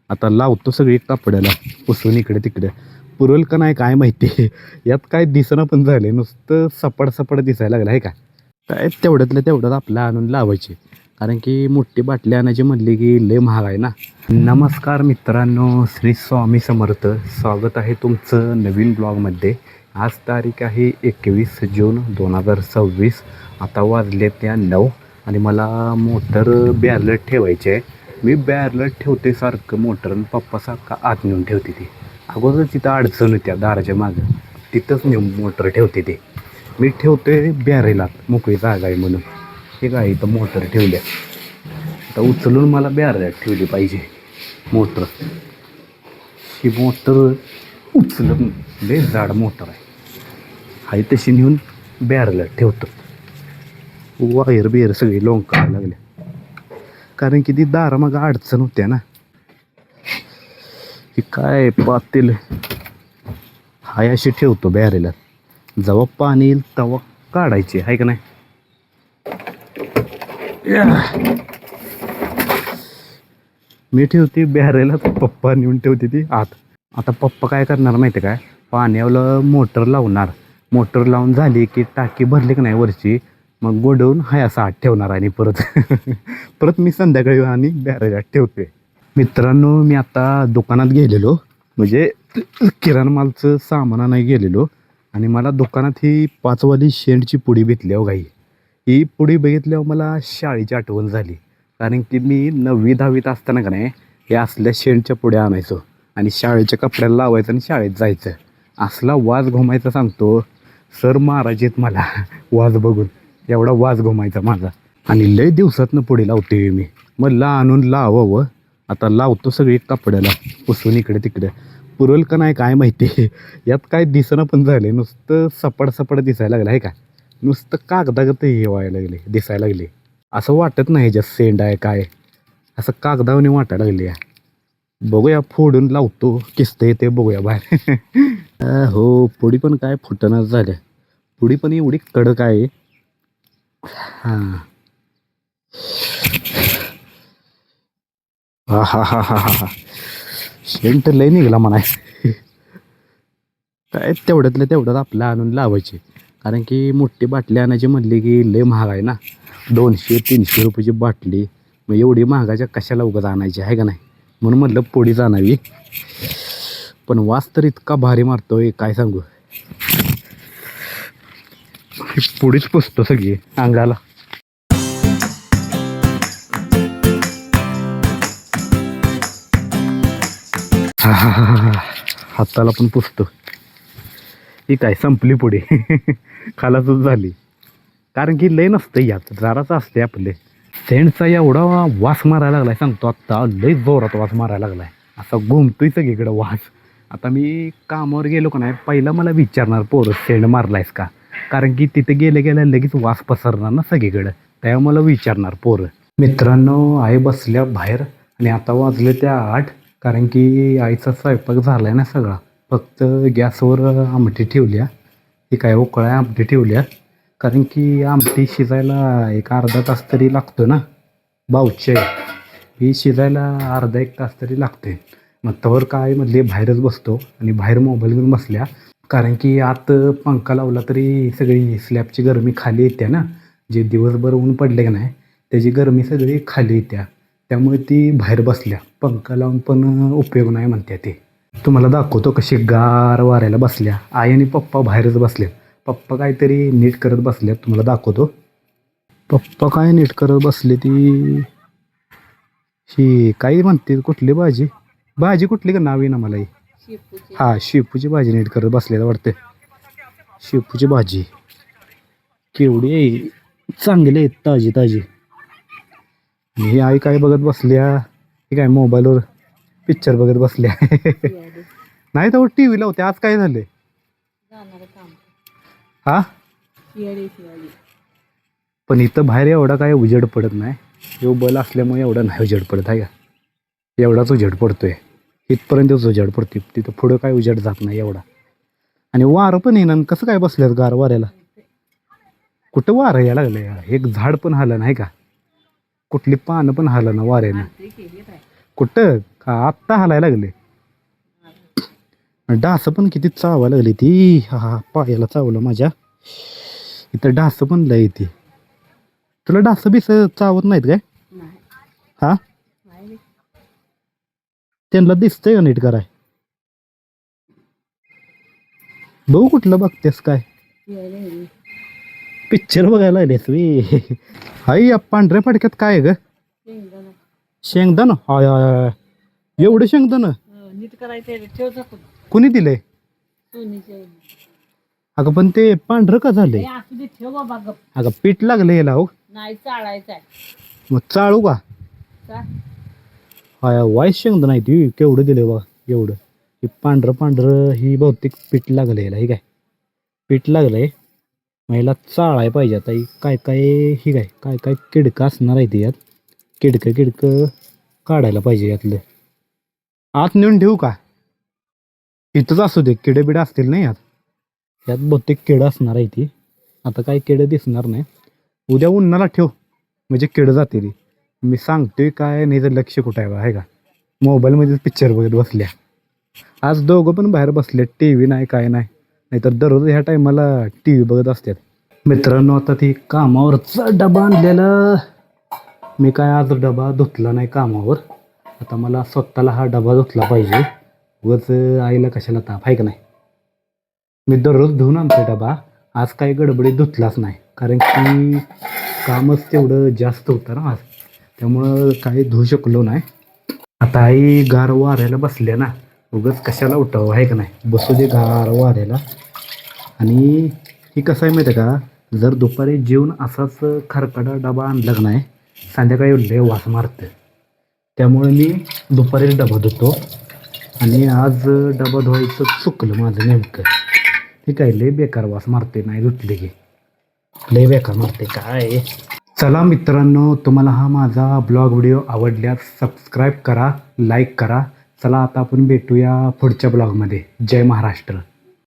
आता लावतो सगळी कापडाला पुसून इकडे तिकडे. पुरल का नाही काय माहिती. यात काय दिसणं पण झाले, नुसतं सपाट सपाट दिसायला लागलं आहे का. काय तेवढ्यातलं तेवढ्यात आपलं आणून लावायचे, कारण की मोठी बाटली आणायची म्हणली की लय महाग आहे ना. नमस्कार मित्रांनो, श्री स्वामी समर्थ. स्वागत आहे तुमचं नवीन ब्लॉगमध्ये. आज तारीख आहे 21 जून 2026. आता वाजले त्या 9 आणि मला मोटर बॅरल ठेवायचे आहे. मी बॅरल ठेवते सारखं मोटर, आणि पप्पा सारखं आत नेऊन ठेवते ती. अगोदर तिथं अडचण होत्या दाराच्या मागं, तिथंच नेऊन मोटर ठेवते ते. मी ठेवते बॅरेलात, मोकळी जागा आहे म्हणून. हे काय इथं मोटर ठेवल्या, आता उचलून मला बॅरेलात ठेवली पाहिजे मोटर. ही मोटर उचलून लय जाड मोटर आहे तशी नेऊन बॅरेलात ठेवतो. वायर बियर सगळी लोंकायला लागल्या, कारण की ती दारामागं अडचण होत्या ना. ही काय पातेल हाय अशी ठेवतो बॅरेलात, जेव्हा पाणी येईल तेव्हा काढायची आहे का नाही. मी ठेवते बॅरेलात, पप्पा नेऊन ठेवते ती आत. आता पप्पा काय करणार माहिती काय, पाण्याला मोटर लावणार. मोटर लावून झाली की टाकी भरली की नाही वरची, मग गोडवून हाय असं आत ठेवणार. आणि परत परत मी संध्याकाळी आणि बॅरेलात ठेवते. मित्रांनो, मी आता दुकानात गेलेलो, म्हणजे किराणा मालचं सामान आणायला गेलेलो, आणि मला दुकानात ही 5 वाली शेंडची पुडी भेटली. हो गाई, ही पुडी बघितल्यावर मला शाळेची आठवण झाली. कारण की मी 9वी 10वीत असताना का नाही हे असल्या शेंडच्या पुड्या आणायचो, आणि शाळेच्या कपड्याला लावायचं आणि शाळेत जायचं. असला वाज घुमायचा सांगतो, सर मारायचेत मला वाज बघून. एवढा वाज घुमायचा माझा, आणि लय दिवसातनं पुढे लावते मी. मग आणून लावावं. आता लावतो सगळी कापडाला पुसून इकडे तिकडे. पुरल का नाही काय माहिती. यात काय दिसणं पण झाले, नुसतं सपाट सपाट दिसायला लागलं आहे का. नुसतं कागदागत हे व्हायला लागले, दिसायला लागले. असं वाटत नाही ह्याच्यात सेंड आहे काय, असं कागदावने वाटायला लागले. बघूया फोडून लावतो, किस्त येते बघूया बाहेर. हो, पुडी पण काय फुटणच झाल्या. पुडी पण एवढी कडक आहे. हां, हा हा हा हा हा हा, शेंट लय निघला म्हणाय. काय तेवढ्यातलं तेवढ्यात आपलं आणून लावायचे, कारण की मोठी बाटली आणायची म्हणली की लय महाग आहे ना. 200-300 रुपयाची बाटली, मग एवढी महागाच्या कशाला उगाच आणायची आहे का नाही. म्हणून म्हटलं पोळीच आणावी. पण वास तर इतका भारी मारतोय काय सांगू. पोळीच पुसतो सगळी अंगाला. हाताला पण पुसतो. ही काय संपली पुढे. खालासूच झाली, कारण की लय नसतं यात, जराच असते आपले. सेंटचा एवढा वास मारायला लागलाय सांगतो, आत्ता लय जोरात वास मारायला लागलाय, असा घुमतोय सगळीकडं वास. आता मी कामावर गेलो का नाही, पहिला मला विचारणार पोरं सेंट मारलायस का, कारण की तिथे गेल्या गेल्या लगेच वास पसरणार ना सगळीकडं. तेव्हा मला विचारणार पोरं. मित्रांनो, आई बसल्या बाहेर, आणि आता वाजले त्या 8. कारण की आईचा स्वयंपाक झालाय ना सगळा, फक्त गॅसवर आमटी ठेवल्या. ही काय उकळ्या आमटी ठेवल्या, कारण की आमटी शिजायला एक अर्धा तास तरी लागतो ना. बावचे ही शिजायला अर्धा 1 तास तरी लागते. मग तवर काय म्हटले बाहेरच बसतो, आणि बाहेर मोबाईल घेऊन बसल्या. कारण की आत पंखा लावला तरी सगळी स्लॅबची गरमी खाली येते ना. जे दिवसभर ऊन पडले का नाही त्याची गरमी सगळी खाली येत्या, त्यामुळे ती बाहेर बसल्या. पंखा लावून पण उपयोग नाही म्हणते ते. तुम्हाला दाखवतो कशी गार वाऱ्याला बसल्या. आई आणि पप्पा बाहेरच बसले. पप्पा काहीतरी नीट करत बसले, तुम्हाला दाखवतो. पप्पा काय नीट करत बसले ती, ही काही म्हणते कुठली भाजी, भाजी कुठली का नाव आहे ना मला ही. हा, शेपूची भाजी नीट करत बसलेलं वाटते. शेपूची भाजी केवढी आहे, चांगली आहे, ताजी ताजी. ही आई काय बघत बसल्या, ही काय मोबाईलवर पिक्चर बघत बसल्या. नाही तर टी व्ही लावते. आज काय झाले हा, पण इथं बाहेर एवढा काय उजेड पडत नाही. जो बल असल्यामुळे एवढा नाही उजेड पडत आहे का. एवढाच उजेड पडतोय, इथपर्यंतच उजेड पडते, तिथं पुढं काय उजेड जात नाही एवढा. आणि वारं पण येणार, कसं काय बसल्यात गार वाऱ्याला. कुठं वारं यायला लागलं, एक झाड पण हलं नाही का, कुठली पानं पण हलं ना वाऱ्यानं. कुठं का आत्ता हालायला लागले. डास पण किती चावायला लागली ती. हा हा पायाला चावलं माझ्या. इथं डास पण लय ती. तुला डास बिस चावत नाहीत काय? हा त्यांना दिसतंय का नीट कराय? बघू कुठलं बघतेस काय? पिक्चर बघायला लागलेस मी. हाय या पांढऱ्या फडक्यात काय आहे ग? शेंगदाणा. हाय हाय हाय. एवढं शेंगदाणा नीट करायचं कुणी दिलंय? अगं पण ते पांढरं का झालंय? असू दे ठेव बाबा गप. अगं पीठ लागलं याला हो. नाही चाळायचं आहे. मग चाळू का? का? हाय वाईट शेंगदाणा आहे ती. केवढं दिलंय बघा एवढं. हे पांढरं पांढरं ही बहुतेक पीठ लागलं याला. हे काय पीठ लागलंय. महिला चाळाय पाहिजे आता. ही काय काय ही काय काय काय किडकं असणार आहे ते यात. किडकं काढायला पाहिजे यातलं. आत नेऊन ठेवू का? इथंच असू दे. किडे असतील नाही यात. यात बहुतेक किडं असणार आहे ती. आता काही किडं दिसणार नाही. उद्या उन्हाला ठेव म्हणजे किडं जाते ती. मी सांगतोय काय नाही तर लक्ष कुठं आहे बा आहे का? मोबाईलमध्येच पिक्चर बघत बसल्या. आज दोघं पण बाहेर बसले. टी व्ही नाही काय नाही. नाहीतर दररोज ह्या टायमाला टी व्ही बघत असतात. मित्रांनो आता ती कामावरचा डबा आणलेला. मी काय आज डबा धुतला नाही कामावर. आता मला स्वतःला हा डबा धुतला पाहिजे. उगाच आईला कशाला ताप आहे का नाही. मी दररोज धुवून आणतो डबा. आज काही गडबडीत धुतलाच नाही. कारण की कामच तेवढं जास्त होतं ना आज. त्यामुळं काही धुवू शकलो नाही. आता आई गार वाऱ्याला बसल्या ना. उगाच कशाला उठावं आहे का नाही. बसू दे गार वाऱ्याला. आणि ही कसं आहे माहिती आहे का? जर दुपारी जेवून असाच खरकटा डबा आणला का नाही संध्याकाळी लय वास मारतं. त्यामुळे मी दुपारीच डबा धुतो. आणि आज डबा धुवायचं चुकलं माझं नेमकं. हे काय लय बेकार वास मारते नाही धुतले की. लय बेकार मारते काय. चला मित्रांनो तुम्हाला हा माझा ब्लॉग व्हिडिओ आवडल्यास सबस्क्राईब करा, लाईक करा. चला आता आपण भेटूया पुढच्या ब्लॉगमध्ये. जय महाराष्ट्र.